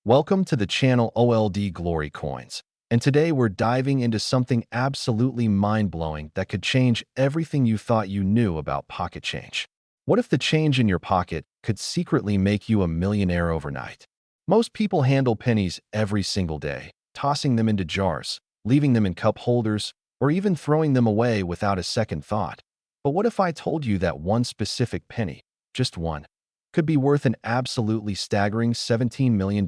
Welcome to the channel OLD Glory Coins, and today we're diving into something absolutely mind-blowing that could change everything you thought you knew about pocket change. What if the change in your pocket could secretly make you a millionaire overnight? Most people handle pennies every single day, tossing them into jars, leaving them in cup holders, or even throwing them away without a second thought. But what if I told you that one specific penny, just one, could be worth an absolutely staggering $17 million?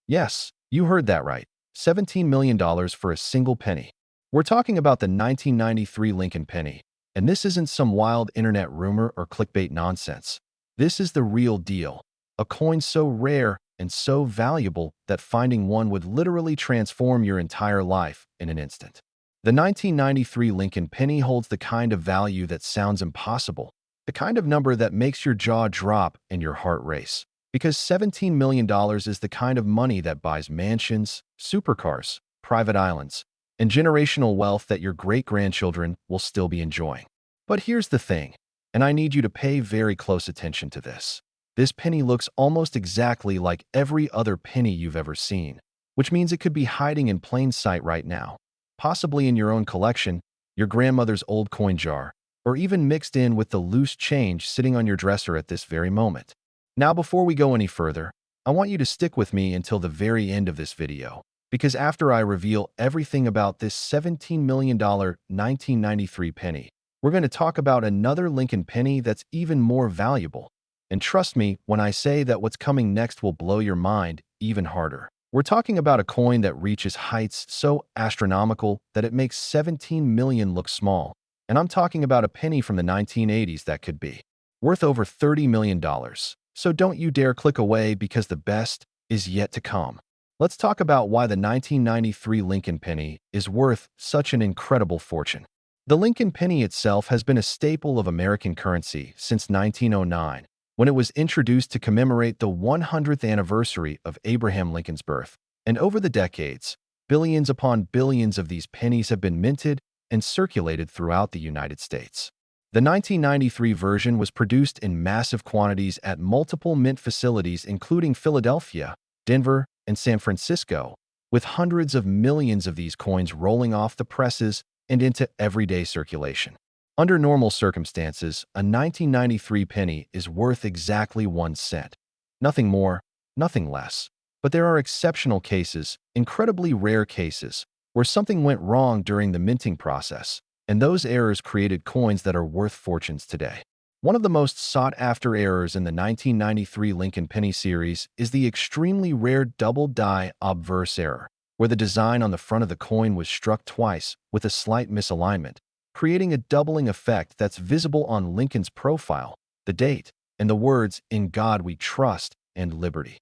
Yes, you heard that right. $17 million for a single penny. We're talking about the 1993 Lincoln penny, and this isn't some wild internet rumor or clickbait nonsense. This is the real deal, a coin so rare and so valuable that finding one would literally transform your entire life in an instant. The 1993 Lincoln penny holds the kind of value that sounds impossible, the kind of number that makes your jaw drop and your heart race. Because $17 million is the kind of money that buys mansions, supercars, private islands, and generational wealth that your great-grandchildren will still be enjoying. But here's the thing, and I need you to pay very close attention to this. This penny looks almost exactly like every other penny you've ever seen, which means it could be hiding in plain sight right now, possibly in your own collection, your grandmother's old coin jar, or even mixed in with the loose change sitting on your dresser at this very moment. Now, before we go any further, I want you to stick with me until the very end of this video, because after I reveal everything about this $17 million 1993 penny, we're going to talk about another Lincoln penny that's even more valuable. And trust me when I say that what's coming next will blow your mind even harder. We're talking about a coin that reaches heights so astronomical that it makes 17 million look small. And I'm talking about a penny from the 1980s that could be worth over $30 million. So don't you dare click away because the best is yet to come. Let's talk about why the 1993 Lincoln penny is worth such an incredible fortune. The Lincoln penny itself has been a staple of American currency since 1909, when it was introduced to commemorate the 100th anniversary of Abraham Lincoln's birth. And over the decades, billions upon billions of these pennies have been minted and circulated throughout the United States. The 1993 version was produced in massive quantities at multiple mint facilities including Philadelphia, Denver, and San Francisco, with hundreds of millions of these coins rolling off the presses and into everyday circulation. Under normal circumstances, a 1993 penny is worth exactly 1 cent. Nothing more, nothing less. But there are exceptional cases, incredibly rare cases, where something went wrong during the minting process, and those errors created coins that are worth fortunes today. One of the most sought-after errors in the 1993 Lincoln penny series is the extremely rare double-die obverse error, where the design on the front of the coin was struck twice with a slight misalignment, creating a doubling effect that's visible on Lincoln's profile, the date, and the words "In God We Trust" and "Liberty."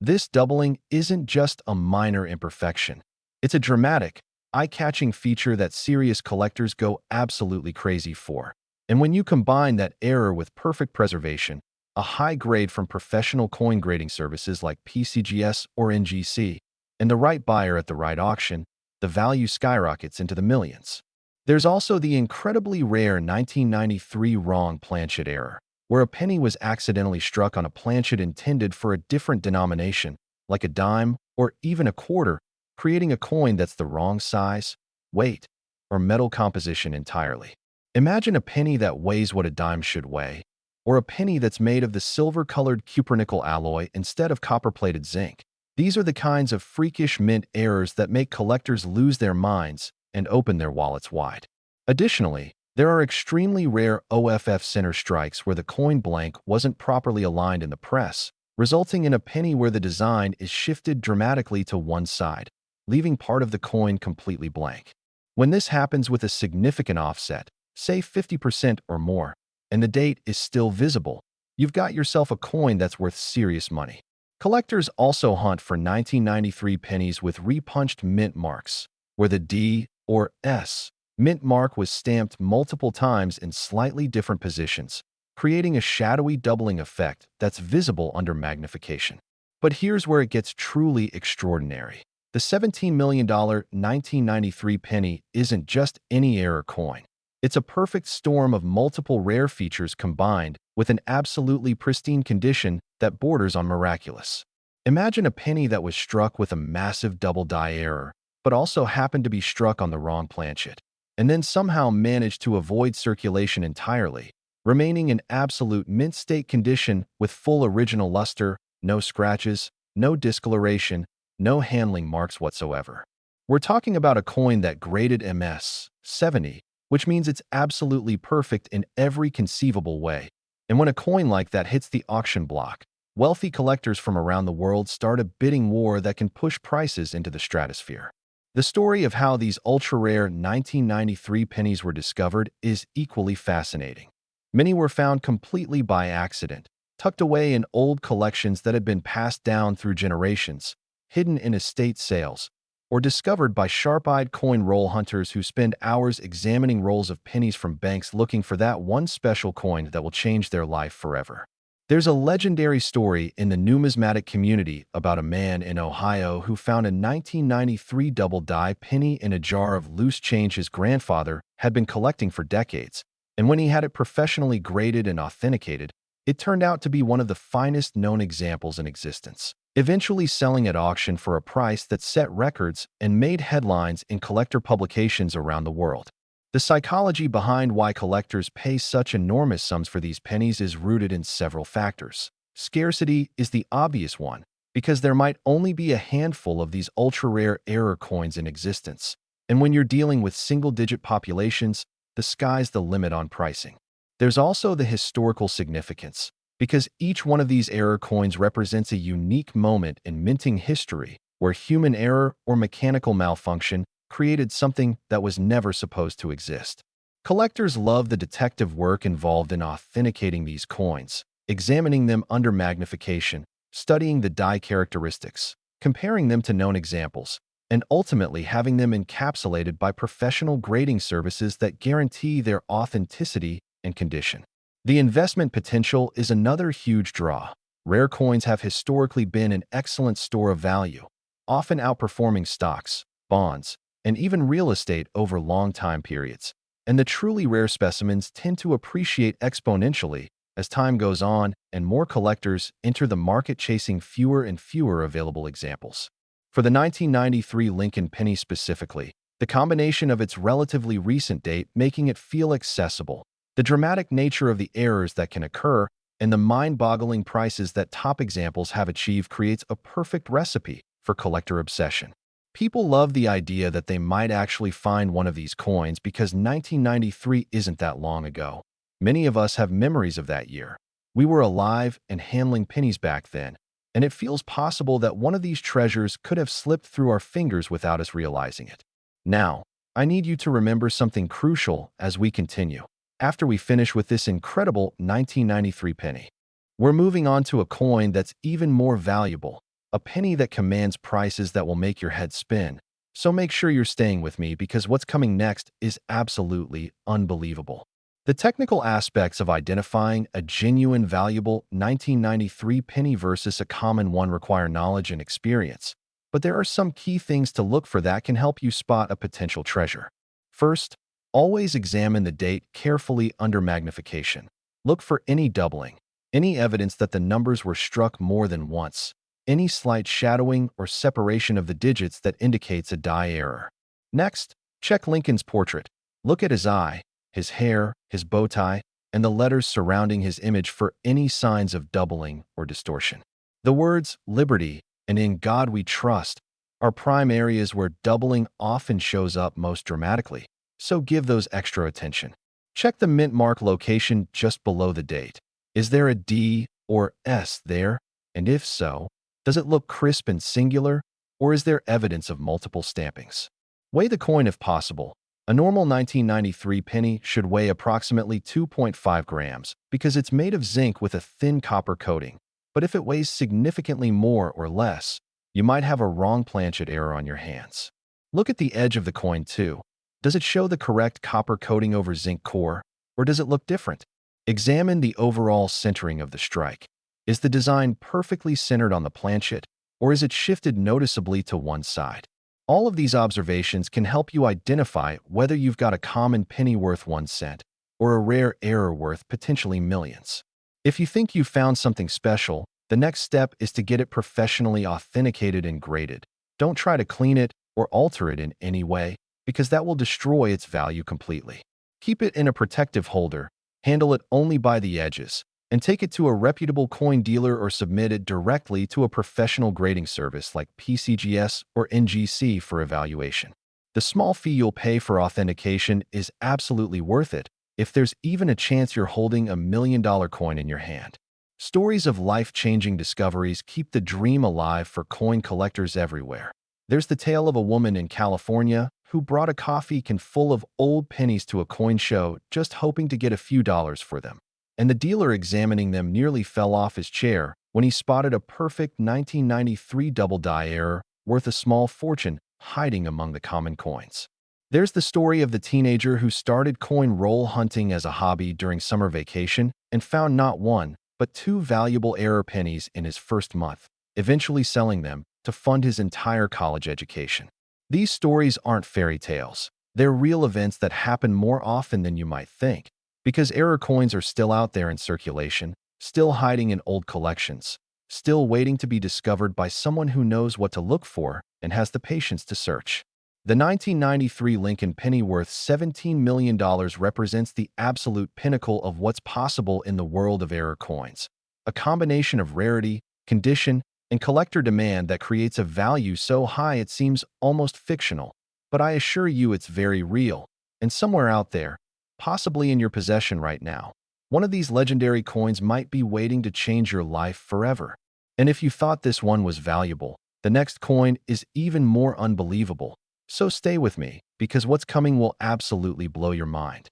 This doubling isn't just a minor imperfection. It's a dramatic, eye-catching feature that serious collectors go absolutely crazy for. And when you combine that error with perfect preservation, a high grade from professional coin grading services like PCGS or NGC, and the right buyer at the right auction, the value skyrockets into the millions. There's also the incredibly rare 1993 wrong planchet error, where a penny was accidentally struck on a planchet intended for a different denomination, like a dime or even a quarter, creating a coin that's the wrong size, weight, or metal composition entirely. Imagine a penny that weighs what a dime should weigh, or a penny that's made of the silver-colored cupronickel alloy instead of copper-plated zinc. These are the kinds of freakish mint errors that make collectors lose their minds and open their wallets wide. Additionally, there are extremely rare OFF center strikes where the coin blank wasn't properly aligned in the press, resulting in a penny where the design is shifted dramatically to one side, leaving part of the coin completely blank. When this happens with a significant offset, say 50% or more, and the date is still visible, you've got yourself a coin that's worth serious money. Collectors also hunt for 1993 pennies with repunched mint marks, where the D or S mint mark was stamped multiple times in slightly different positions, creating a shadowy doubling effect that's visible under magnification. But here's where it gets truly extraordinary. The $17 million 1993 penny isn't just any error coin. It's a perfect storm of multiple rare features combined with an absolutely pristine condition that borders on miraculous. Imagine a penny that was struck with a massive double die error, but also happened to be struck on the wrong planchet, and then somehow managed to avoid circulation entirely, remaining in absolute mint state condition with full original luster, no scratches, no discoloration, no handling marks whatsoever. We're talking about a coin that graded MS 70, which means it's absolutely perfect in every conceivable way. And when a coin like that hits the auction block, wealthy collectors from around the world start a bidding war that can push prices into the stratosphere. The story of how these ultra-rare 1993 pennies were discovered is equally fascinating. Many were found completely by accident, tucked away in old collections that had been passed down through generations, hidden in estate sales, or discovered by sharp-eyed coin roll hunters who spend hours examining rolls of pennies from banks looking for that one special coin that will change their life forever. There's a legendary story in the numismatic community about a man in Ohio who found a 1993 double-die penny in a jar of loose change his grandfather had been collecting for decades, and when he had it professionally graded and authenticated, it turned out to be one of the finest known examples in existence, eventually selling at auction for a price that set records and made headlines in collector publications around the world. The psychology behind why collectors pay such enormous sums for these pennies is rooted in several factors. Scarcity is the obvious one, because there might only be a handful of these ultra-rare error coins in existence. And when you're dealing with single-digit populations, the sky's the limit on pricing. There's also the historical significance, because each one of these error coins represents a unique moment in minting history where human error or mechanical malfunction created something that was never supposed to exist. Collectors love the detective work involved in authenticating these coins, examining them under magnification, studying the die characteristics, comparing them to known examples, and ultimately having them encapsulated by professional grading services that guarantee their authenticity and condition. The investment potential is another huge draw. Rare coins have historically been an excellent store of value, often outperforming stocks, bonds, and even real estate over long time periods. And the truly rare specimens tend to appreciate exponentially as time goes on and more collectors enter the market chasing fewer and fewer available examples. For the 1993 Lincoln penny specifically, the combination of its relatively recent date making it feel accessible, the dramatic nature of the errors that can occur, and the mind-boggling prices that top examples have achieved creates a perfect recipe for collector obsession. People love the idea that they might actually find one of these coins because 1993 isn't that long ago. Many of us have memories of that year. We were alive and handling pennies back then, and it feels possible that one of these treasures could have slipped through our fingers without us realizing it. Now, I need you to remember something crucial as we continue. After we finish with this incredible 1993 penny, we're moving on to a coin that's even more valuable, a penny that commands prices that will make your head spin. So make sure you're staying with me because what's coming next is absolutely unbelievable. The technical aspects of identifying a genuine valuable 1993 penny versus a common one require knowledge and experience, but there are some key things to look for that can help you spot a potential treasure. First, always examine the date carefully under magnification. Look for any doubling, any evidence that the numbers were struck more than once, any slight shadowing or separation of the digits that indicates a die error. Next, check Lincoln's portrait. Look at his eye, his hair, his bow tie, and the letters surrounding his image for any signs of doubling or distortion. The words "Liberty" and "In God We Trust" are prime areas where doubling often shows up most dramatically, so give those extra attention. Check the mint mark location just below the date. Is there a D or S there? And if so, does it look crisp and singular, or is there evidence of multiple stampings? Weigh the coin if possible. A normal 1993 penny should weigh approximately 2.5 grams because it's made of zinc with a thin copper coating. But if it weighs significantly more or less, you might have a wrong planchet error on your hands. Look at the edge of the coin too. Does it show the correct copper coating over zinc core, or does it look different? Examine the overall centering of the strike. Is the design perfectly centered on the planchet, or is it shifted noticeably to one side? All of these observations can help you identify whether you've got a common penny worth 1 cent or a rare error worth potentially millions. If you think you've found something special, The next step is to get it professionally authenticated and graded. Don't try to clean it or alter it in any way, because that will destroy its value completely. Keep it in a protective holder, handle it only by the edges, and take it to a reputable coin dealer or submit it directly to a professional grading service like PCGS or NGC for evaluation. The small fee you'll pay for authentication is absolutely worth it if there's even a chance you're holding $1 million coin in your hand. Stories of life-changing discoveries keep the dream alive for coin collectors everywhere. There's the tale of a woman in California who brought a coffee can full of old pennies to a coin show just hoping to get a few dollars for them. And the dealer examining them nearly fell off his chair when he spotted a perfect 1993 double die error worth a small fortune hiding among the common coins. There's the story of the teenager who started coin roll hunting as a hobby during summer vacation and found not one, but two valuable error pennies in his first month, eventually selling them to fund his entire college education. These stories aren't fairy tales. They're real events that happen more often than you might think, because error coins are still out there in circulation, still hiding in old collections, still waiting to be discovered by someone who knows what to look for and has the patience to search. The 1993 Lincoln penny worth $17 million represents the absolute pinnacle of what's possible in the world of error coins, a combination of rarity, condition, and collector demand that creates a value so high it seems almost fictional. But I assure you it's very real, and somewhere out there, possibly in your possession right now, one of these legendary coins might be waiting to change your life forever. And if you thought this one was valuable, the next coin is even more unbelievable. So stay with me, because what's coming will absolutely blow your mind.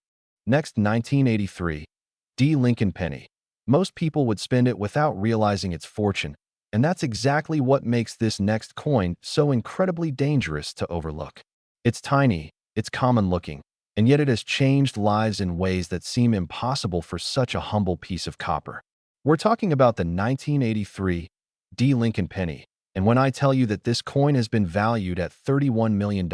Next, 1983. D. Lincoln penny. Most people would spend it without realizing its fortune, and that's exactly what makes this next coin so incredibly dangerous to overlook. It's tiny, it's common-looking, and yet it has changed lives in ways that seem impossible for such a humble piece of copper. We're talking about the 1983 D. Lincoln penny. And when I tell you that this coin has been valued at $31 million,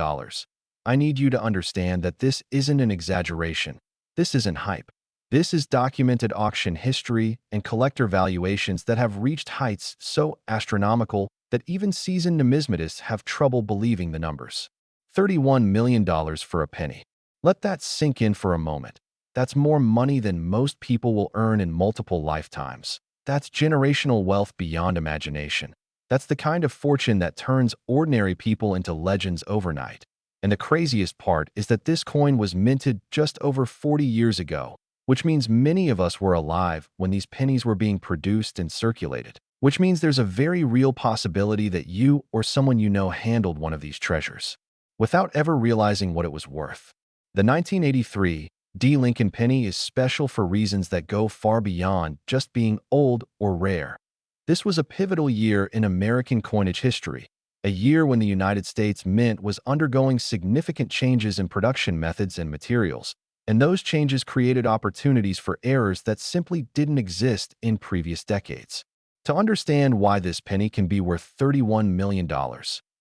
I need you to understand that this isn't an exaggeration. This isn't hype. This is documented auction history and collector valuations that have reached heights so astronomical that even seasoned numismatists have trouble believing the numbers. $31 million for a penny. Let that sink in for a moment. That's more money than most people will earn in multiple lifetimes. That's generational wealth beyond imagination. That's the kind of fortune that turns ordinary people into legends overnight. And the craziest part is that this coin was minted just over 40 years ago, which means many of us were alive when these pennies were being produced and circulated, which means there's a very real possibility that you or someone you know handled one of these treasures without ever realizing what it was worth. The 1983 D. Lincoln penny is special for reasons that go far beyond just being old or rare. This was a pivotal year in American coinage history, a year when the United States Mint was undergoing significant changes in production methods and materials, and those changes created opportunities for errors that simply didn't exist in previous decades. To understand why this penny can be worth $31 million,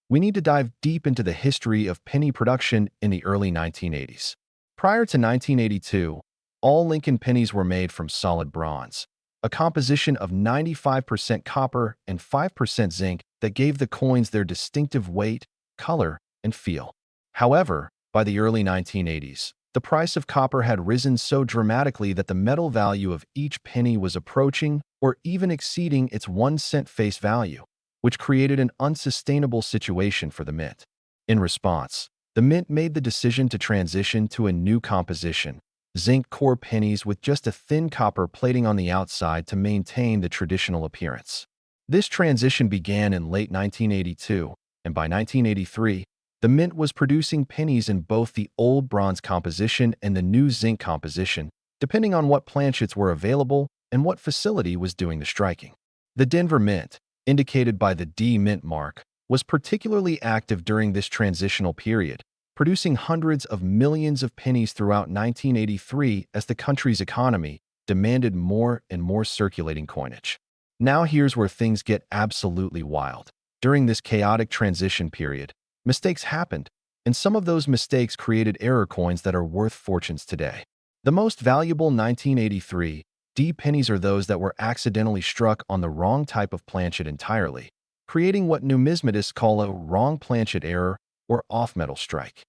we need to dive deep into the history of penny production in the early 1980s. Prior to 1982, all Lincoln pennies were made from solid bronze, a composition of 95% copper and 5% zinc that gave the coins their distinctive weight, color, and feel. However, by the early 1980s, the price of copper had risen so dramatically that the metal value of each penny was approaching or even exceeding its 1 cent face value, which created an unsustainable situation for the mint. In response, the mint made the decision to transition to a new composition, zinc core pennies with just a thin copper plating on the outside to maintain the traditional appearance. This transition began in late 1982, and by 1983, the mint was producing pennies in both the old bronze composition and the new zinc composition, depending on what planchets were available and what facility was doing the striking. The Denver Mint, indicated by the D Mint mark, was particularly active during this transitional period, producing hundreds of millions of pennies throughout 1983 as the country's economy demanded more and more circulating coinage. Now here's where things get absolutely wild. During this chaotic transition period, mistakes happened, and some of those mistakes created error coins that are worth fortunes today. The most valuable 1983 D pennies are those that were accidentally struck on the wrong type of planchet entirely, creating what numismatists call a wrong planchet error or off-metal strike.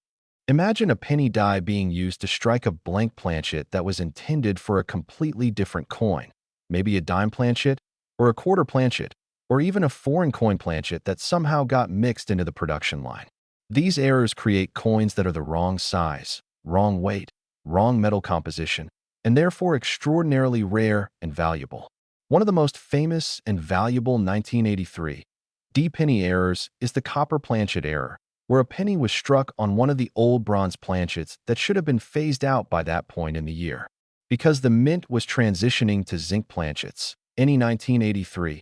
Imagine a penny die being used to strike a blank planchet that was intended for a completely different coin, maybe a dime planchet, or a quarter planchet, or even a foreign coin planchet that somehow got mixed into the production line. These errors create coins that are the wrong size, wrong weight, wrong metal composition, and therefore extraordinarily rare and valuable. One of the most famous and valuable 1983 D penny errors is the copper planchet error, where a penny was struck on one of the old bronze planchets that should have been phased out by that point in the year. Because the mint was transitioning to zinc planchets, any 1983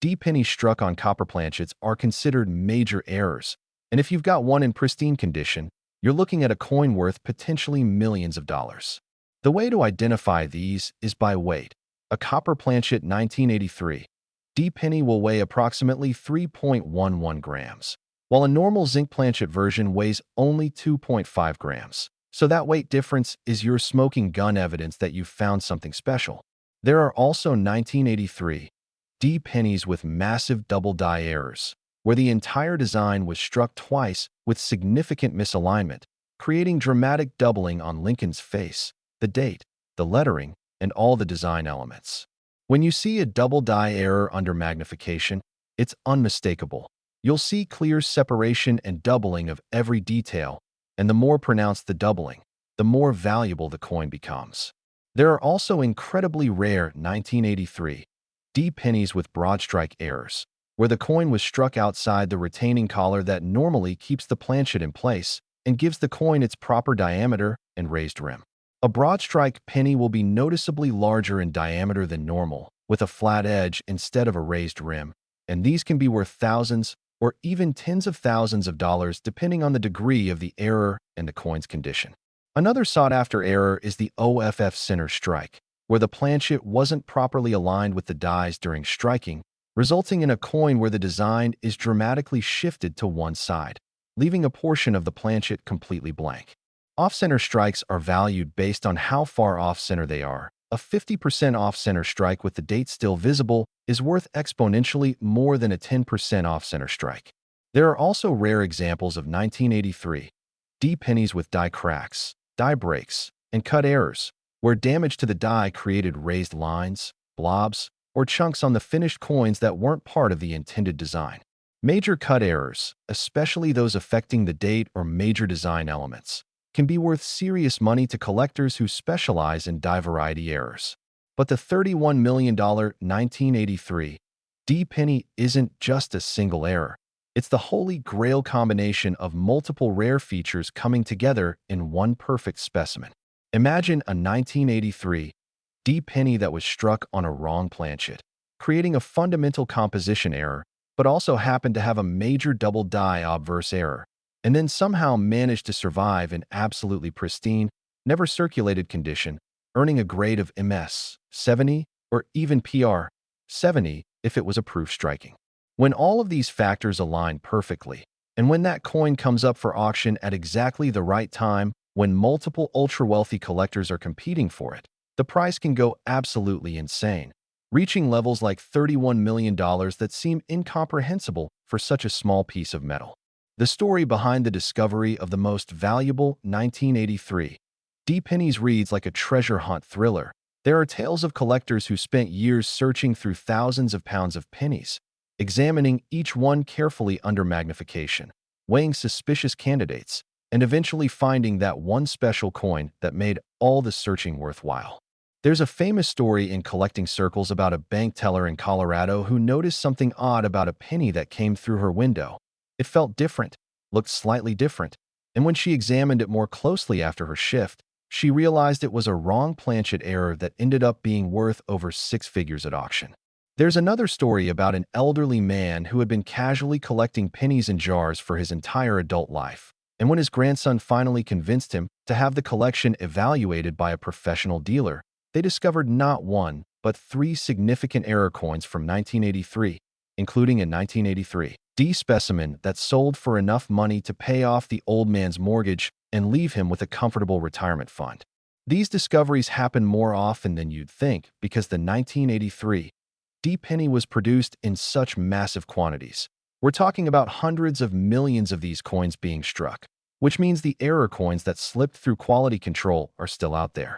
D pennies struck on copper planchets are considered major errors, and if you've got one in pristine condition, you're looking at a coin worth potentially millions of dollars. The way to identify these is by weight. A copper planchet 1983 D penny will weigh approximately 3.11 grams, while a normal zinc planchet version weighs only 2.5 grams. So that weight difference is your smoking gun evidence that you've found something special. There are also 1983 D pennies with massive double die errors, where the entire design was struck twice with significant misalignment, creating dramatic doubling on Lincoln's face, the date, the lettering, and all the design elements. When you see a double die error under magnification, it's unmistakable. You'll see clear separation and doubling of every detail, and the more pronounced the doubling, the more valuable the coin becomes. There are also incredibly rare 1983 D pennies with broad strike errors, where the coin was struck outside the retaining collar that normally keeps the planchet in place and gives the coin its proper diameter and raised rim. A broad strike penny will be noticeably larger in diameter than normal, with a flat edge instead of a raised rim, and these can be worth thousands or even tens of thousands of dollars depending on the degree of the error and the coin's condition. Another sought-after error is the OFF center strike, where the planchet wasn't properly aligned with the dies during striking, resulting in a coin where the design is dramatically shifted to one side, leaving a portion of the planchet completely blank. Off-center strikes are valued based on how far off-center they are. A 50% off-center strike with the date still visible is worth exponentially more than a 10% off-center strike. There are also rare examples of 1983 D pennies with die cracks, die breaks, and cut errors, where damage to the die created raised lines, blobs, or chunks on the finished coins that weren't part of the intended design. Major cut errors, especially those affecting the date or major design elements, can be worth serious money to collectors who specialize in die variety errors. But the $31 million 1983 D penny isn't just a single error. It's the holy grail combination of multiple rare features coming together in one perfect specimen. Imagine a 1983 D penny that was struck on a wrong planchet, creating a fundamental composition error, but also happened to have a major double die obverse error, and then somehow managed to survive in absolutely pristine, never circulated condition, earning a grade of MS 70 or even PR 70 if it was a proof striking. When all of these factors align perfectly, and when that coin comes up for auction at exactly the right time, when multiple ultra-wealthy collectors are competing for it, the price can go absolutely insane, reaching levels like $31 million that seem incomprehensible for such a small piece of metal. The story behind the discovery of the most valuable 1983 D pennies reads like a treasure hunt thriller. There are tales of collectors who spent years searching through thousands of pounds of pennies, examining each one carefully under magnification, weighing suspicious candidates, and eventually finding that one special coin that made all the searching worthwhile. There's a famous story in collecting circles about a bank teller in Colorado who noticed something odd about a penny that came through her window. It felt different, looked slightly different, and when she examined it more closely after her shift, she realized it was a wrong planchet error that ended up being worth over six figures at auction. There's another story about an elderly man who had been casually collecting pennies in jars for his entire adult life, and when his grandson finally convinced him to have the collection evaluated by a professional dealer, they discovered not one, but three significant error coins from 1983, including a 1983 D specimen that sold for enough money to pay off the old man's mortgage and leave him with a comfortable retirement fund. These discoveries happen more often than you'd think because the 1983 D penny was produced in such massive quantities. We're talking about hundreds of millions of these coins being struck, which means the error coins that slipped through quality control are still out there,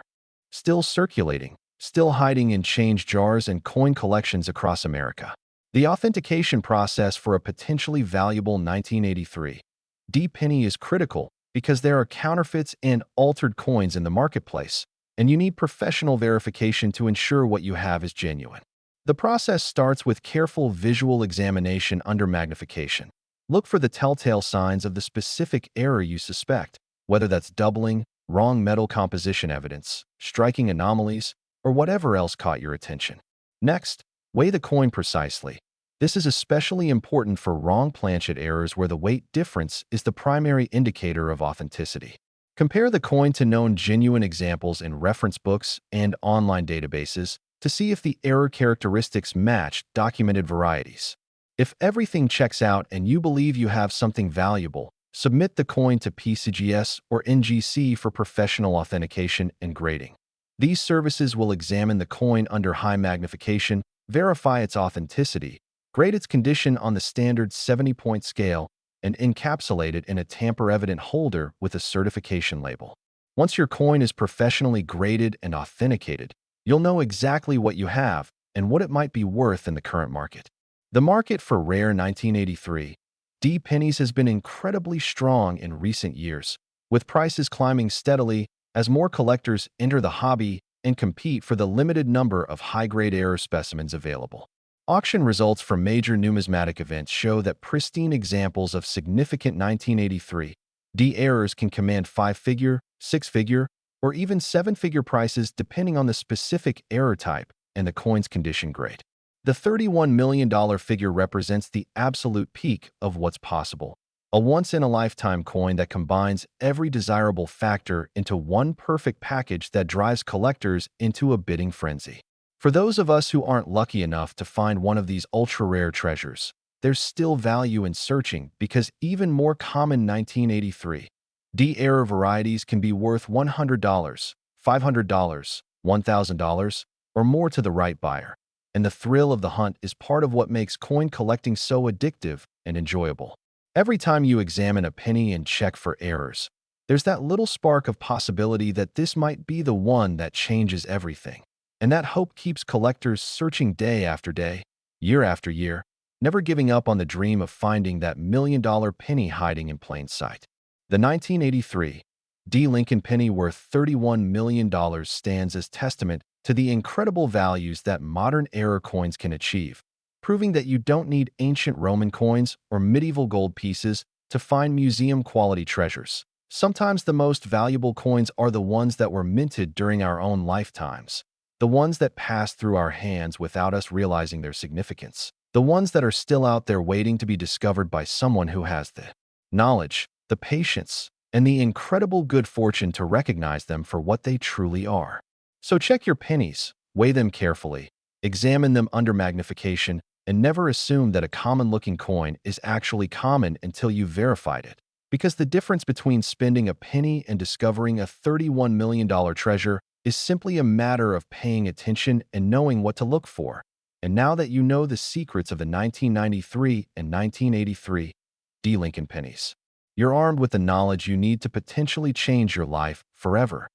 still circulating, still hiding in change jars and coin collections across America. The authentication process for a potentially valuable 1983 D penny is critical because there are counterfeits and altered coins in the marketplace, and you need professional verification to ensure what you have is genuine. The process starts with careful visual examination under magnification. Look for the telltale signs of the specific error you suspect, whether that's doubling, wrong metal composition evidence, striking anomalies, or whatever else caught your attention. Next, weigh the coin precisely. This is especially important for wrong planchet errors where the weight difference is the primary indicator of authenticity. Compare the coin to known genuine examples in reference books and online databases to see if the error characteristics match documented varieties. If everything checks out and you believe you have something valuable, submit the coin to PCGS or NGC for professional authentication and grading. These services will examine the coin under high magnification, verify its authenticity, grade its condition on the standard 70-point scale, and encapsulate it in a tamper-evident holder with a certification label. Once your coin is professionally graded and authenticated, you'll know exactly what you have and what it might be worth in the current market. The market for rare 1983 D pennies has been incredibly strong in recent years, with prices climbing steadily as more collectors enter the hobby and compete for the limited number of high-grade error specimens available. Auction results from major numismatic events show that pristine examples of significant 1983 D errors can command 5-figure, 6-figure, or even 7-figure prices depending on the specific error type and the coin's condition grade. The $31 million figure represents the absolute peak of what's possible, a once-in-a-lifetime coin that combines every desirable factor into one perfect package that drives collectors into a bidding frenzy. For those of us who aren't lucky enough to find one of these ultra-rare treasures, there's still value in searching because even more common 1983 D error varieties can be worth $100, $500, $1,000, or more to the right buyer. And the thrill of the hunt is part of what makes coin collecting so addictive and enjoyable. Every time you examine a penny and check for errors, there's that little spark of possibility that this might be the one that changes everything. And that hope keeps collectors searching day after day, year after year, never giving up on the dream of finding that million-dollar penny hiding in plain sight. The 1983 D Lincoln penny worth $31 million stands as testament to the incredible values that modern error coins can achieve, proving that you don't need ancient Roman coins or medieval gold pieces to find museum-quality treasures. Sometimes the most valuable coins are the ones that were minted during our own lifetimes, the ones that passed through our hands without us realizing their significance, the ones that are still out there waiting to be discovered by someone who has the knowledge, the patience, and the incredible good fortune to recognize them for what they truly are. So check your pennies, weigh them carefully, examine them under magnification, and never assume that a common-looking coin is actually common until you've verified it. Because the difference between spending a penny and discovering a $31 million treasure is simply a matter of paying attention and knowing what to look for. And now that you know the secrets of the 1993 and 1983 D Lincoln pennies, you're armed with the knowledge you need to potentially change your life forever.